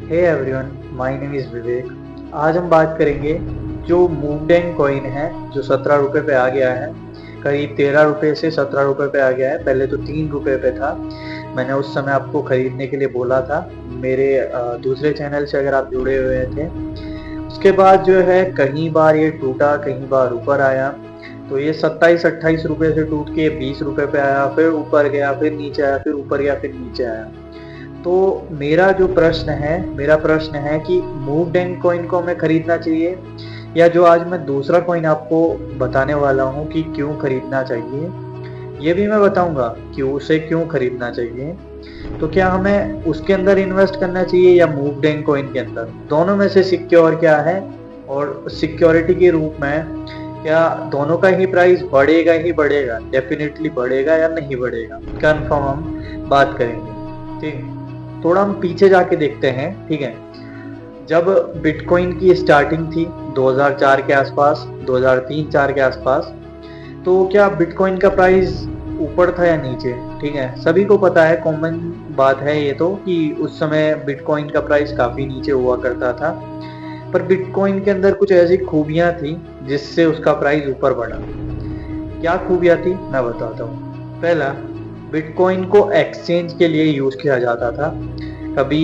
Hey everyone, my name is Vivek. आज हम बात करेंगे जो मूवडेन कॉइन है जो 17 रुपये पे आ गया है। करीब 13 रुपये से 17 रुपये पे आ गया है। पहले तो 3 रुपये पे था। मैंने उस समय आपको खरीदने के लिए बोला था, मेरे दूसरे चैनल से अगर आप जुड़े हुए थे। उसके बाद जो है कहीं बार ये टूटा, कहीं बार ऊपर आया। तो ये 27-28 रुपये से टूट के 20 रुपये पे आया, फिर ऊपर गया, फिर नीचे आया, फिर ऊपर गया, फिर नीचे आया। तो मेरा प्रश्न है कि मूवडेन कॉइन को हमें खरीदना चाहिए, या जो आज मैं दूसरा कॉइन आपको बताने वाला हूँ कि क्यों खरीदना चाहिए, ये भी मैं बताऊंगा कि उसे क्यों खरीदना चाहिए। तो क्या हमें उसके अंदर इन्वेस्ट करना चाहिए या मूवडेन कॉइन के अंदर? दोनों में से सिक्योर क्या है, और सिक्योरिटी के रूप में क्या दोनों का ही प्राइस बढ़ेगा ही बढ़ेगा, डेफिनेटली बढ़ेगा या नहीं बढ़ेगा, कंफर्म हम बात करेंगे। ठीक, थोड़ा हम पीछे जाके देखते हैं। ठीक है, जब बिटकॉइन की स्टार्टिंग थी 2004 के आसपास, 2003-4 के आसपास, तो क्या बिटकॉइन का प्राइस ऊपर था या नीचे? ठीक है, सभी को पता है, कॉमन बात है ये तो, कि उस समय बिटकॉइन का प्राइस काफ़ी नीचे हुआ करता था। पर बिटकॉइन के अंदर कुछ ऐसी खूबियाँ थी जिससे उसका प्राइस ऊपर बढ़ा। क्या खूबियाँ थी मैं बताता हूँ। पहला, बिटकॉइन को एक्सचेंज के लिए यूज़ किया जाता था। कभी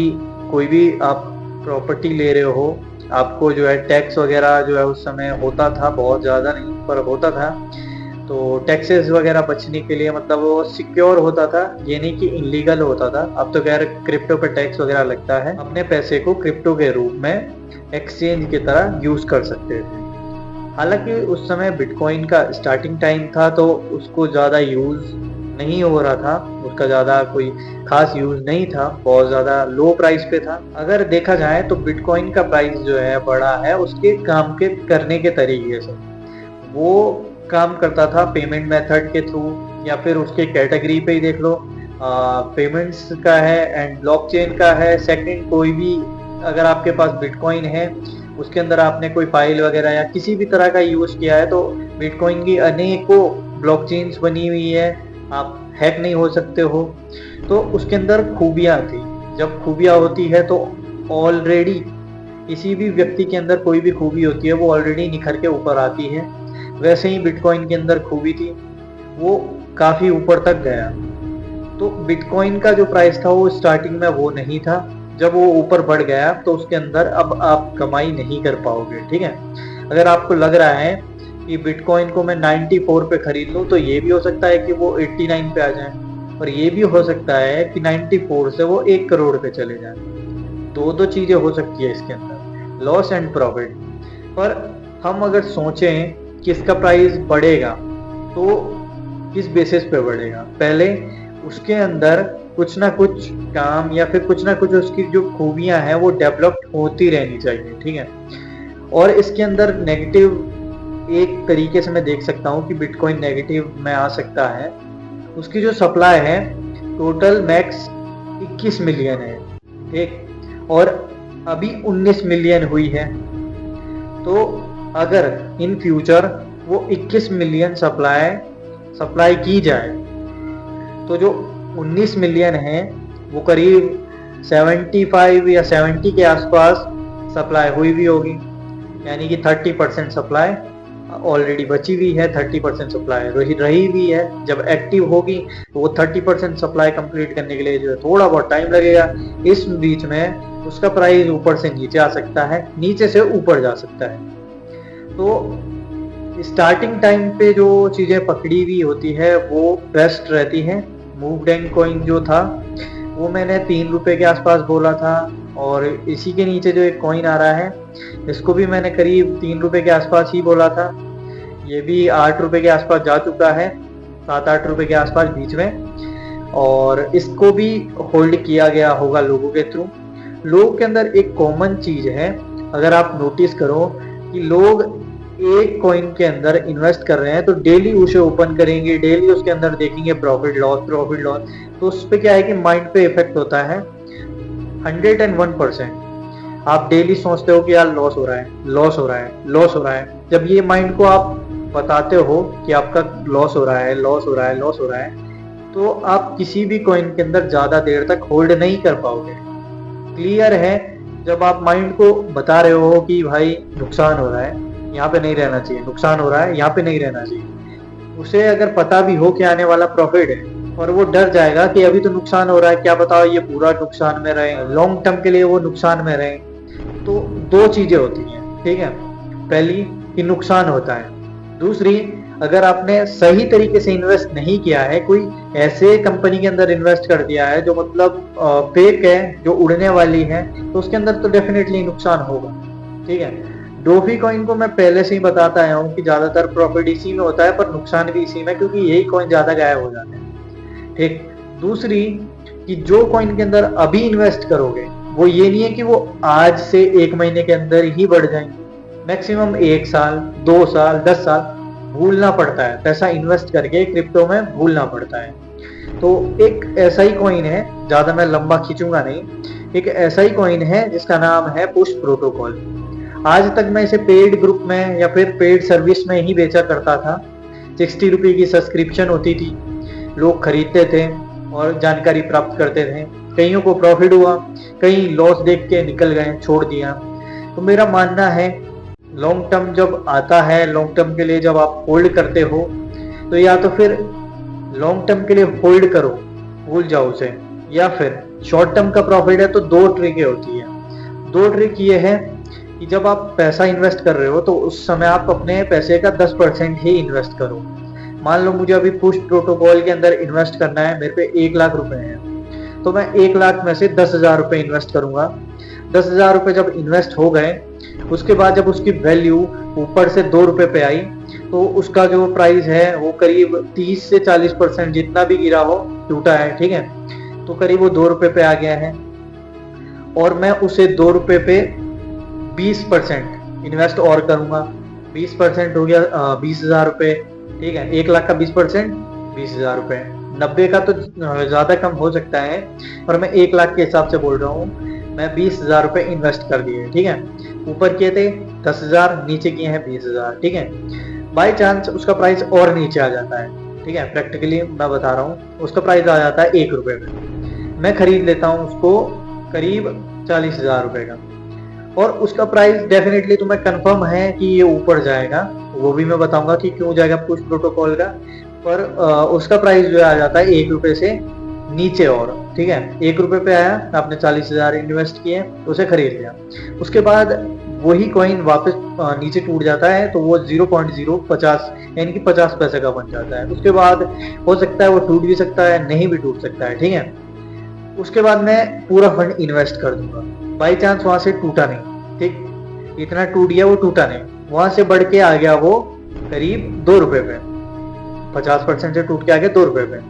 कोई भी आप प्रॉपर्टी ले रहे हो, आपको जो है टैक्स वगैरह जो है उस समय होता था, बहुत ज़्यादा नहीं पर होता था। तो टैक्सेस वगैरह बचने के लिए, मतलब वो सिक्योर होता था, ये नहीं कि इलीगल होता था। अब तो खैर क्रिप्टो पे टैक्स वगैरह लगता है। अपने पैसे को क्रिप्टो के रूप में एक्सचेंज की तरह यूज़ कर सकते थे। हालांकि उस समय बिटकॉइन का स्टार्टिंग टाइम था, तो उसको ज़्यादा यूज़ नहीं हो रहा था, उसका ज़्यादा कोई खास यूज़ नहीं था, बहुत ज़्यादा लो प्राइस पे था। अगर देखा जाए तो बिटकॉइन का प्राइस जो है बढ़ा है उसके काम के करने के तरीके से। वो काम करता था पेमेंट मेथड के थ्रू, या फिर उसके कैटेगरी पे ही देख लो, पेमेंट्स का है एंड ब्लॉकचेन का है। सेकंड, कोई भी अगर आपके पास बिटकॉइन है, उसके अंदर आपने कोई फाइल वगैरह या किसी भी तरह का यूज़ किया है, तो बिटकॉइन की अनेकों ब्लॉकचेन्स बनी हुई है, आप हैक नहीं हो सकते हो। तो उसके अंदर खूबियाँ थी। जब खूबियाँ होती है तो ऑलरेडी किसी भी व्यक्ति के अंदर कोई भी खूबी होती है वो ऑलरेडी निखर के ऊपर आती है। वैसे ही बिटकॉइन के अंदर खूबी थी, वो काफ़ी ऊपर तक गया। तो बिटकॉइन का जो प्राइस था वो स्टार्टिंग में वो नहीं था। जब वो ऊपर बढ़ गया तो उसके अंदर अब आप कमाई नहीं कर पाओगे। ठीक है, अगर आपको लग रहा है कि बिटकॉइन को मैं 94 पे खरीद लूँ, तो ये भी हो सकता है कि वो 89 पे आ जाए, और ये भी हो सकता है कि 94 से वो 1 करोड़ पे चले जाए। दो चीज़ें हो सकती है इसके अंदर, लॉस एंड प्रॉफिट। पर हम अगर सोचें कि इसका प्राइस बढ़ेगा तो किस बेसिस पे बढ़ेगा? पहले उसके अंदर कुछ ना कुछ काम, या फिर कुछ ना कुछ उसकी जो खूबियां हैं वो डेवलप्ड होती रहनी चाहिए। ठीक है, और इसके अंदर नेगेटिव एक तरीके से मैं देख सकता हूँ कि बिटकॉइन नेगेटिव में आ सकता है। उसकी जो सप्लाई है टोटल मैक्स 21 मिलियन है, ठीक, और अभी 19 मिलियन हुई है। तो अगर इन फ्यूचर वो 21 मिलियन सप्लाई की जाए, तो जो 19 मिलियन है वो करीब 75 या 70 के आसपास सप्लाई हुई भी होगी, यानी कि 30% सप्लाई ऑलरेडी बची हुई है, 30% सप्लाई रही भी है। जब एक्टिव होगी तो वो 30% सप्लाई कंप्लीट करने के लिए जो है थोड़ा बहुत टाइम लगेगा। इस बीच में उसका प्राइस ऊपर से नीचे आ सकता है, नीचे से ऊपर जा सकता है। तो स्टार्टिंग टाइम पे जो चीज़ें पकड़ी हुई होती है वो बेस्ट रहती है। मूवडेन कॉइन जो था वो मैंने 3 रुपये के आसपास बोला था, और इसी के नीचे जो एक कॉइन आ रहा है इसको भी मैंने करीब 3 रुपये के आसपास ही बोला था। ये भी 8 रुपये के आसपास जा चुका है, 7-8 रुपये के आसपास बीच में, और इसको भी होल्ड किया गया होगा लोगों के थ्रू। लोगों के अंदर एक कॉमन चीज़ है, अगर आप नोटिस करो कि लोग एक कॉइन के अंदर इन्वेस्ट कर रहे हैं तो डेली उसे ओपन करेंगे, डेली उसके अंदर देखेंगे प्रॉफिट लॉस। तो उस पर क्या है कि माइंड पे इफेक्ट होता है 101%। आप डेली सोचते हो कि यार लॉस हो रहा है, लॉस हो रहा है, लॉस हो रहा है। जब ये माइंड को आप बताते हो कि आपका लॉस हो रहा है, लॉस हो रहा है, लॉस हो रहा है, तो आप किसी भी कॉइन के अंदर ज़्यादा देर तक होल्ड नहीं कर पाओगे। क्लियर है जब आप माइंड को बता रहे हो कि भाई नुकसान हो रहा है, यहाँ पे नहीं रहना चाहिए, नुकसान हो रहा है, यहाँ पे नहीं रहना चाहिए, उसे अगर पता भी हो कि आने वाला प्रॉफिट है और वो डर जाएगा कि अभी तो नुकसान हो रहा है, क्या बताओ ये पूरा नुकसान में रहे, लॉन्ग टर्म के लिए वो नुकसान में रहे। तो दो चीजें होती हैं, ठीक है। पहली कि नुकसान होता है, दूसरी अगर आपने सही तरीके से इन्वेस्ट नहीं किया है, कोई ऐसे कंपनी के अंदर इन्वेस्ट कर दिया है जो मतलब फेक है, जो उड़ने वाली है, तो उसके अंदर तो डेफिनेटली नुकसान होगा, ठीक है। डोफी कॉइन को मैं पहले से ही बताता आया हूँ कि ज्यादातर प्रॉफिट इसी में होता है पर नुकसान भी इसी में, क्योंकि यही कॉइन ज्यादा गायब हो जाते हैं, ठीक। दूसरी कि जो कॉइन के अंदर अभी इन्वेस्ट करोगे वो ये नहीं है कि वो आज से 1 महीने के अंदर ही बढ़ जाएंगे, मैक्सिमम 1 साल 2 साल 10 साल भूलना पड़ता है, पैसा इन्वेस्ट करके क्रिप्टो में भूलना पड़ता है। तो एक ऐसा ही कॉइन है, ज्यादा मैं लंबा खींचूंगा नहीं, एक ऐसा ही कॉइन है जिसका नाम है पुश प्रोटोकॉल। आज तक मैं इसे पेड ग्रुप में या फिर पेड सर्विस में ही बेचा करता था। 60 रुपये की सब्सक्रिप्शन होती थी, लोग खरीदते थे और जानकारी प्राप्त करते थे। कईयों को प्रॉफिट हुआ, कई लॉस देख के निकल गए, छोड़ दिया। तो मेरा मानना है लॉन्ग टर्म जब आता है, लॉन्ग टर्म के लिए जब आप होल्ड करते हो, तो या तो फिर लॉन्ग टर्म के लिए होल्ड करो, भूल जाओ उसे, या फिर शॉर्ट टर्म का प्रॉफिट है तो दो ट्रिकें होती है। दो ट्रिक ये है कि जब आप पैसा इन्वेस्ट कर रहे हो तो उस समय आप अपने पैसे का 10% ही इन्वेस्ट करो। मान लो मुझे अभी पुश प्रोटोकॉल के अंदर इन्वेस्ट करना है, मेरे पे 1 लाख रुपए हैं, तो मैं 1 लाख में से 10,000 रुपए इन्वेस्ट करूंगा। 10,000 रुपए जब इन्वेस्ट हो गए, उसके बाद जब उसकी वैल्यू ऊपर से 2 रुपए पे आई, तो उसका जो प्राइस है वो करीब 30 से 40% जितना भी गिरा हो, टूटा है, ठीक है, तो करीब वो 2 रुपए पे आ गया है। और मैं उसे 2 रुपए पे 20% इन्वेस्ट और करूंगा। 20% हो गया 20,000 रुपए, ठीक है। 1 लाख का 20% 20,000 रुपए। 90 का तो ज्यादा कम हो सकता है, पर मैं 1 लाख के हिसाब से बोल रहा हूँ। मैं 20,000 रुपए इन्वेस्ट कर दिए, ठीक है। ऊपर किए थे 10,000, नीचे किए हैं 20,000, ठीक है। बाई चांस उसका प्राइस और नीचे आ जाता है, ठीक है, प्रैक्टिकली मैं बता रहा हूँ, उसका प्राइस आ जाता है 1 रुपए पे। मैं खरीद लेता हूँ उसको करीब 40,000 रुपए का, और उसका प्राइस डेफिनेटली तुम्हें कंफर्म है कि ये ऊपर जाएगा, वो भी मैं बताऊंगा कि क्यों जाएगा पुश प्रोटोकॉल का। पर उसका प्राइस जो आ जाता है 1 रुपए से नीचे, और ठीक है, 1 रुपए पे आया, आपने 40,000 इन्वेस्ट किए, उसे खरीद लिया। उसके बाद वही कॉइन वापस नीचे टूट जाता है, तो वो 0.050 यानी कि 50 पैसे का बन जाता है। उसके बाद हो सकता है वो टूट भी सकता है, नहीं भी टूट सकता है, ठीक है। उसके बाद मैं पूरा फंड इन्वेस्ट कर दूंगा। बाई चांस वहां से टूटा नहीं, ठीक, इतना टूट गया, वो टूटा नहीं, वहां से बढ़ के आ गया वो करीब 2 रुपए पे, 50% से टूट के आ गया 2 रुपए पे।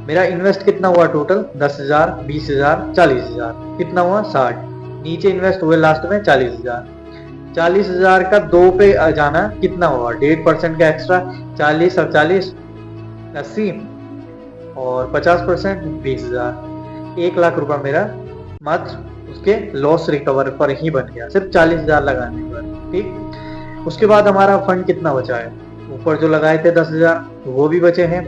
मेरा इन्वेस्ट कितना हुआ टोटल? 10,000, 20,000, 40,000, कितना हुआ? 60। नीचे इन्वेस्ट हुए लास्ट में 40,000। 40,000 का 2 पे आ जाना कितना हुआ? 1.5% का एक्स्ट्रा, 40 और 40 80, और 50% 20,000। 1 लाख रुपया मेरा मात्र उसके लॉस रिकवर पर ही बन गया, सिर्फ 40,000 लगाने पर, ठीक। उसके बाद हमारा फंड कितना बचा है? ऊपर जो लगाए थे 10,000 वो भी बचे हैं,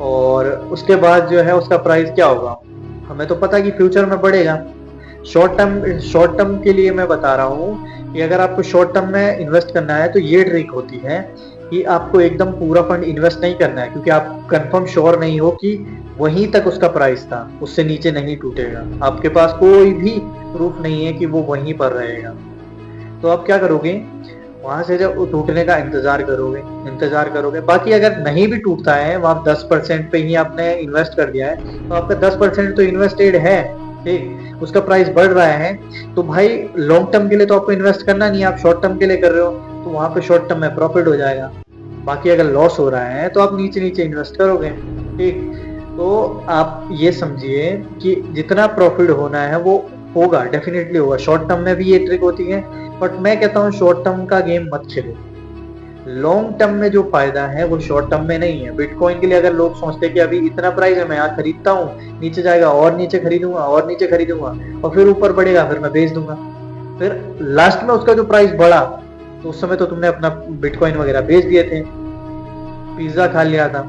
और उसके बाद जो है उसका प्राइस क्या होगा हमें तो पता कि फ्यूचर में बढ़ेगा। शॉर्ट टर्म के लिए मैं बता रहा हूँ कि अगर आपको शॉर्ट टर्म में इन्वेस्ट करना है तो ये ट्रिक होती है कि आपको एकदम पूरा फंड इन्वेस्ट नहीं करना है, क्योंकि आप कंफर्म श्योर नहीं हो कि वहीं तक उसका प्राइस था, उससे नीचे नहीं टूटेगा। आपके पास कोई भी प्रूफ नहीं है कि वो वहीं पर रहेगा। तो आप क्या करोगे? वहां से जब टूटने का इंतजार करोगे। बाकी अगर नहीं भी टूटता है, वहां 10% पे ही आपने इन्वेस्ट कर दिया है, तो आपका 10% तो इन्वेस्टेड है, ठीक, उसका प्राइस बढ़ रहा है। तो भाई लॉन्ग टर्म के लिए तो आपको इन्वेस्ट करना नहीं है, आप शॉर्ट टर्म के लिए कर रहे हो, तो वहां पे शॉर्ट टर्म में प्रॉफिट हो जाएगा। बाकी अगर लॉस हो रहा है तो आप नीचे नीचे इन्वेस्ट करोगे, ठीक। तो आप ये समझिए कि जितना प्रॉफिट होना है वो होगा, डेफिनेटली होगा। शॉर्ट टर्म में भी ये ट्रिक होती है, बट मैं कहता हूँ शॉर्ट टर्म का गेम मत खेलो। लॉन्ग टर्म में जो फायदा है वो शॉर्ट टर्म में नहीं है। बिटकॉइन के लिए अगर लोग सोचते हैं कि अभी इतना प्राइस है, मैं यहाँ खरीदता हूँ, नीचे जाएगा और नीचे खरीदूंगा और नीचे खरीदूंगा, और फिर ऊपर बढ़ेगा, फिर मैं बेच दूंगा, फिर लास्ट में उसका जो प्राइस बढ़ा तो उस समय तो तुमने अपना बिटकॉइन वगैरह बेच दिए थे, पिज्जा खा लिया था।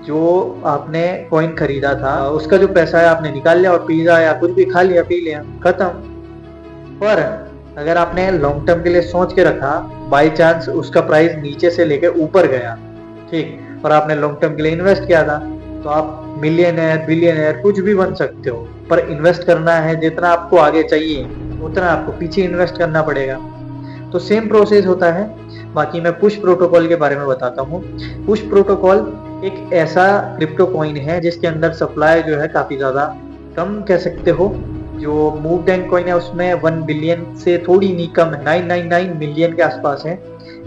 जो आपने कॉइन खरीदा था उसका जो पैसा है आपने निकाल लिया और पिज्जा या कुछ भी खा लिया पी लिया, खत्म। पर अगर आपने लॉन्ग टर्म के लिए सोच के रखा, बाय चांस उसका प्राइस नीचे से लेके ऊपर गया, ठीक, और आपने लॉन्ग टर्म के लिए इन्वेस्ट किया था, तो आप मिलियनर बिलियनर कुछ भी बन सकते हो। पर इन्वेस्ट करना है, जितना आपको आगे चाहिए उतना आपको पीछे इन्वेस्ट करना पड़ेगा। तो सेम प्रोसेस होता है। बाकी मैं पुश प्रोटोकॉल के बारे में बताता हूँ। पुश प्रोटोकॉल एक ऐसा क्रिप्टो कॉइन है जिसके अंदर सप्लाई जो है काफी ज्यादा कम कह सकते हो। जो मूवडेंग कॉइन है उसमें 1 बिलियन से थोड़ी नहीं कम है, 999 मिलियन के आसपास है,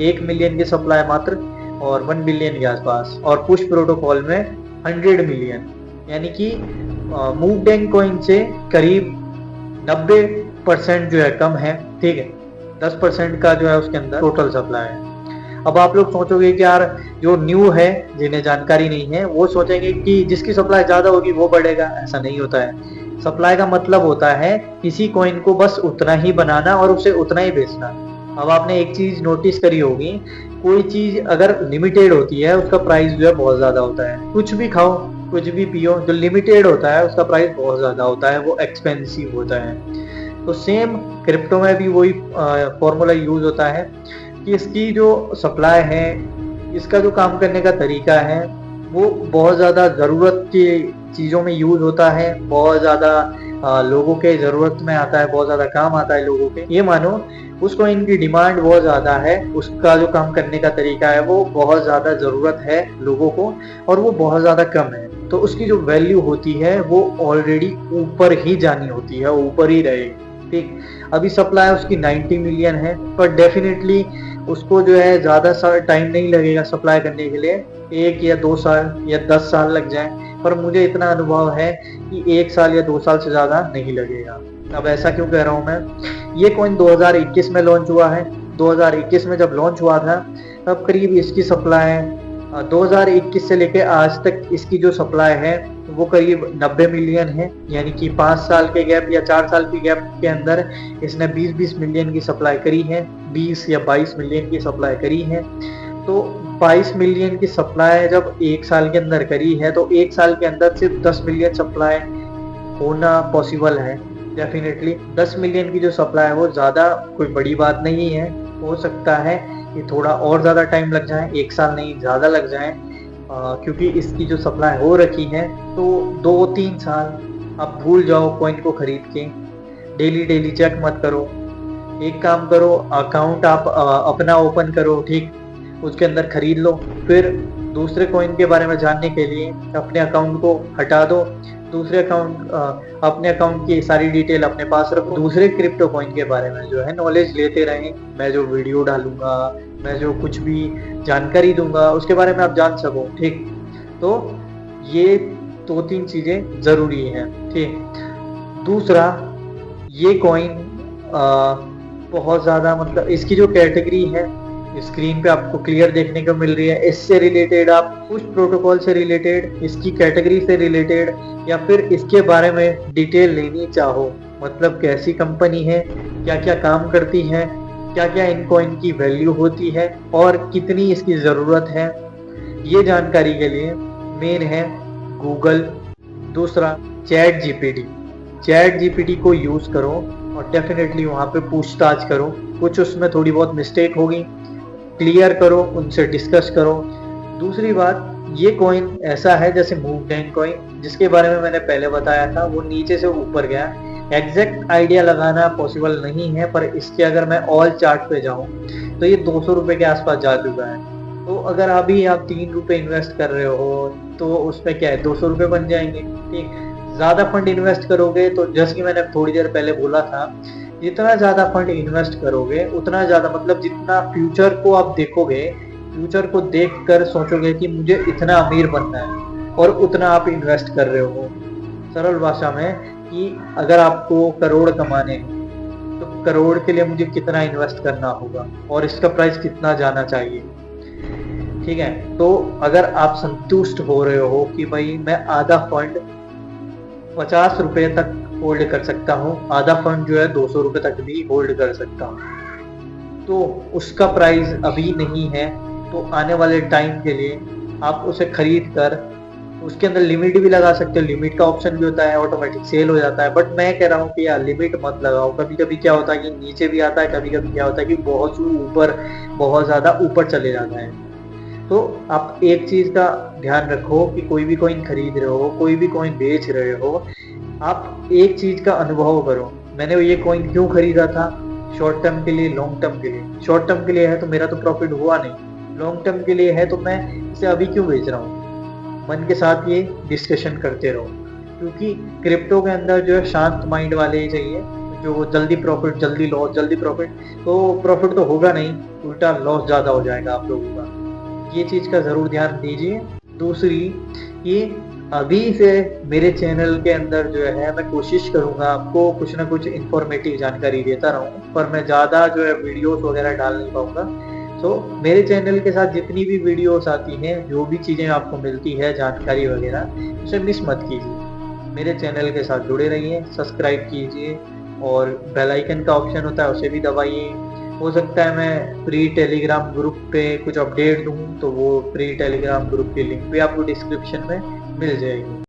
1 मिलियन की सप्लाई मात्र, और 1 बिलियन के आसपास। और पुश प्रोटोकॉल में 100 मिलियन, यानी कि मूवडेंग कॉइन से करीब 90% जो है कम है, ठीक है। 10% का जो है उसके अंदर टोटल सप्लाई है। अब आप लोग सोचोगे कि यार जो न्यू है, जिन्हें जानकारी नहीं है, वो सोचेंगे कि जिसकी सप्लाई ज्यादा होगी वो बढ़ेगा। ऐसा नहीं होता है। सप्लाई का मतलब होता है किसी कॉइन को बस उतना ही बनाना और उसे उतना ही बेचना। अब आपने एक चीज नोटिस करी होगी, कोई चीज अगर लिमिटेड होती है उसका प्राइस जो है बहुत ज्यादा होता है। कुछ भी खाओ, कुछ भी पियो, जो लिमिटेड होता है उसका प्राइस बहुत ज्यादा होता है, वो एक्सपेंसिव होता है। तो सेम क्रिप्टो में भी वही फॉर्मूला यूज होता है कि इसकी जो सप्लाई है, इसका जो काम करने का तरीका है, वो बहुत ज़्यादा ज़रूरत की चीज़ों में यूज होता है, बहुत ज़्यादा लोगों के ज़रूरत में आता है, बहुत ज़्यादा काम आता है लोगों के। ये मानो उसको इनकी डिमांड बहुत ज़्यादा है, उसका जो काम करने का तरीका है वो बहुत ज़्यादा ज़रूरत है लोगों को, और वो बहुत ज़्यादा कम है, तो उसकी जो वैल्यू होती है वो ऑलरेडी ऊपर ही जानी होती है, ऊपर ही रहेगी, ठीक। अभी सप्लाई उसकी 90 मिलियन है, पर डेफिनेटली उसको जो है ज़्यादा टाइम नहीं लगेगा सप्लाई करने के लिए, 1 या 2 साल या 10 साल लग जाए, पर मुझे इतना अनुभव है कि 1 साल या 2 साल से ज़्यादा नहीं लगेगा। अब ऐसा क्यों कह रहा हूँ मैं? ये कॉइन 2021 में लॉन्च हुआ है। 2021 में जब लॉन्च हुआ था तब करीब इसकी सप्लाई 2021 से लेके आज तक इसकी जो सप्लाई है वो करीब 90 मिलियन है, यानी कि 5 साल के गैप या 4 साल की गैप के अंदर इसने 20-20 मिलियन की सप्लाई करी है, 20 या 22 मिलियन की सप्लाई करी है। तो 22 मिलियन की सप्लाई जब 1 साल के अंदर करी है, तो 1 साल के अंदर सिर्फ 10 मिलियन सप्लाई होना पॉसिबल है। डेफिनेटली 10 मिलियन की जो सप्लाई है वो ज़्यादा कोई बड़ी बात नहीं है। हो सकता है कि थोड़ा और ज़्यादा टाइम लग जाए, 1 साल नहीं ज़्यादा लग जाए, क्योंकि इसकी जो सप्लाई हो रखी है तो 2-3 साल आप भूल जाओ कॉइन को खरीद के। डेली चेक मत करो, एक काम करो, अकाउंट आप अपना ओपन करो, ठीक, उसके अंदर खरीद लो, फिर दूसरे कॉइन के बारे में जानने के लिए अपने अकाउंट को हटा दो, दूसरे अकाउंट अपने अकाउंट की सारी डिटेल अपने पास रखो, दूसरे क्रिप्टो कॉइन के बारे में जो है नॉलेज लेते रहें। मैं जो वीडियो डालूंगा, मैं जो कुछ भी जानकारी दूंगा उसके बारे में आप जान सको, ठीक। तो ये 2-3 चीजें जरूरी हैं, ठीक। दूसरा, ये कॉइन बहुत ज्यादा, मतलब इसकी जो कैटेगरी है स्क्रीन पे आपको क्लियर देखने को मिल रही है, इससे रिलेटेड आप पुश प्रोटोकॉल से रिलेटेड, इसकी कैटेगरी से रिलेटेड, या फिर इसके बारे में डिटेल लेनी चाहो, मतलब कैसी कंपनी है, क्या क्या काम करती है, क्या क्या इन कॉइन की वैल्यू होती है और कितनी इसकी ज़रूरत है, ये जानकारी के लिए मेन है गूगल। दूसरा, चैट जीपीटी को यूज़ करो और डेफिनेटली वहाँ पे पूछताछ करो। कुछ उसमें थोड़ी बहुत मिस्टेक होगी, क्लियर करो, उनसे डिस्कस करो। दूसरी बात, ये कॉइन ऐसा है जैसे मूवडेंग कॉइन जिसके बारे में मैंने पहले बताया था, वो नीचे से ऊपर गया। एग्जैक्ट आइडिया लगाना पॉसिबल नहीं है, पर इसके अगर मैं ऑल चार्ट पे जाऊं तो ये 200 रुपये के आसपास जा चुका है। तो अगर अभी आप 3 रुपये इन्वेस्ट कर रहे हो तो उसमें क्या है, 200 रुपये बन जाएंगे, ठीक। ज़्यादा फंड इन्वेस्ट करोगे तो जैसे कि मैंने थोड़ी देर पहले बोला था, जितना ज़्यादा फंड इन्वेस्ट करोगे उतना ज़्यादा, मतलब जितना फ्यूचर को आप देखोगे, फ्यूचर को देखकर सोचोगे कि मुझे इतना अमीर बनना है, और उतना आप इन्वेस्ट कर रहे हो। सरल भाषा में कि अगर आपको करोड़ कमाने हैं तो करोड़ के लिए मुझे कितना इन्वेस्ट करना होगा और इसका प्राइस कितना जाना चाहिए, ठीक है। तो अगर आप संतुष्ट हो रहे हो कि भाई मैं आधा फंड 50 रुपये तक होल्ड कर सकता हूँ, आधा फंड जो है 200 रुपये तक भी होल्ड कर सकता हूँ, तो उसका प्राइस अभी नहीं है, तो आने वाले टाइम के लिए आप उसे खरीद कर उसके अंदर लिमिट भी लगा सकते हो, लिमिट का ऑप्शन भी होता है, ऑटोमेटिक सेल हो जाता है। बट मैं कह रहा हूँ कि यार लिमिट मत लगाओ। कभी कभी क्या होता है कि नीचे भी आता है, कभी कभी क्या होता है कि बहुत ऊपर, बहुत ज्यादा ऊपर चले जाता है। तो आप एक चीज का ध्यान रखो कि कोई भी कॉइन खरीद रहे हो, कोई भी कॉइन बेच रहे हो, आप एक चीज का अनुभव करो। मैंने ये कॉइन क्यों खरीदा था? शॉर्ट टर्म के लिए, लॉन्ग टर्म के लिए। शॉर्ट टर्म के लिए है तो मेरा तो प्रॉफिट हुआ नहीं, लॉन्ग टर्म के लिए है तो मैं इसे अभी क्यों बेच रहा हूँ? मन के साथ ये डिस्कशन करते रहो, क्योंकि क्रिप्टो के अंदर जो है शांत माइंड वाले ही चाहिए, जो जल्दी प्रॉफिट जल्दी लॉस जल्दी प्रॉफिट। तो प्रॉफिट तो होगा नहीं, उल्टा लॉस ज्यादा हो जाएगा आप लोगों का। ये चीज का जरूर ध्यान दीजिए। दूसरी, कि अभी से मेरे चैनल के अंदर जो है मैं कोशिश करूंगा आपको कुछ ना कुछ इंफॉर्मेटिव जानकारी देता रहूं, पर मैं ज्यादा जो है वीडियोस वगैरह डाल नहीं पाऊंगा। तो मेरे चैनल के साथ जितनी भी वीडियोस आती हैं, जो भी चीजें आपको मिलती है जानकारी वगैरह, उसे मिस मत कीजिए। मेरे चैनल के साथ जुड़े रहिए, सब्सक्राइब कीजिए, और बेल आइकन का ऑप्शन होता है उसे भी दबाइए। हो सकता है मैं फ्री टेलीग्राम ग्रुप पे कुछ अपडेट दूं, तो वो फ्री टेलीग्राम ग्रुप की लिंक भी आपको डिस्क्रिप्शन में मिल जाएगी।